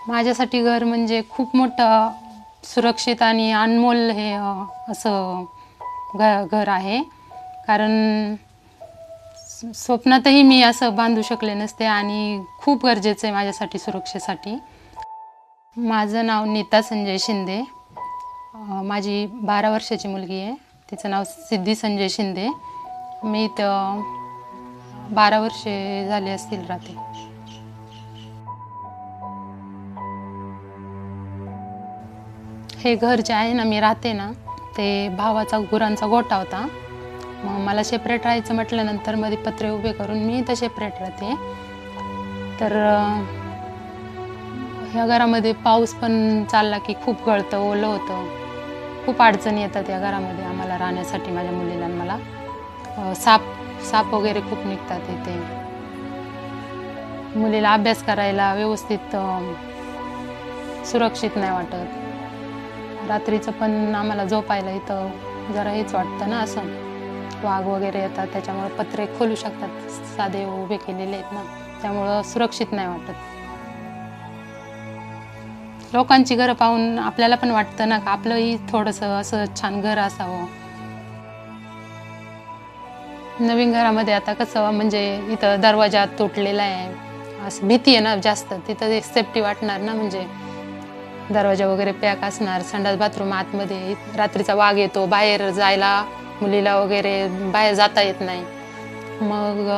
माझ्यासाठी घर म्हणजे खूप मोठं सुरक्षित आणि अनमोल हे असं घर आहे. कारण स्वप्नातही मी असं बांधू शकले नसते आणि खूप गरजेचं आहे माझ्यासाठी सुरक्षेसाठी. माझं नाव नीता संजय शिंदे. माझी 12 वर्षाची मुलगी आहे. तिचं नाव सिद्धी संजय शिंदे. मी इथं 12 वर्षे झाली असतील राहते. हे घर जे आहे ना मी राहते ना, ते भावाचा गुरांचा गोठा होता. मग मला सेपरेट राहायचं म्हटल्यानंतर मध्ये पत्रे उभे करून मी इथं सेपरेट राहते. तर ह्या घरामध्ये पाऊस पण चालला की खूप गळतं, ओलं होतं. खूप अडचणी येतात या घरामध्ये आम्हाला राहण्यासाठी, माझ्या मुलीला आणि मला. साप वगैरे खूप निघतात इथे. मुलीला अभ्यास करायला व्यवस्थित सुरक्षित नाही वाटत. रात्रीचं पण आम्हाला झोपायला इथं जरा हेच वाटतं ना, असं वाघ वगैरे येतात, त्याच्यामुळे पत्रे खोलू शकतात, साधे उभे केलेले आहेत ना, त्यामुळं सुरक्षित नाही वाटत. लोकांची घरं पाहून आपल्याला पण वाटतं ना का आपलंही थोडंसं असं छान घर असावं. नवीन घरामध्ये आता कसं म्हणजे इथं दरवाजा तुटलेला आहे, असं भीती आहे ना जास्त, तिथं एक सेफ्टी वाटणार ना, म्हणजे दरवाजा वगैरे पॅक असणार, संडास बाथरूम आतमध्ये, रात्रीचा वाघ येतो, बाहेर जायला मुलीला वगैरे बाहेर जाता येत नाही. मग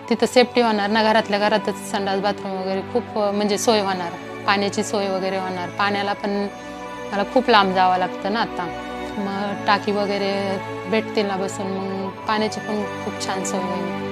तिथं सेफ्टी होणार ना, घरातल्या घरातच संडास बाथरूम वगैरे खूप म्हणजे सोय होणार, पाण्याची सोय वगैरे होणार. पाण्याला पण मला खूप लांब जावं लागतं ना आता. मग टाकी वगैरे भेटतील ना बसून, मग पाण्याची पण खूप छान सोय होईल.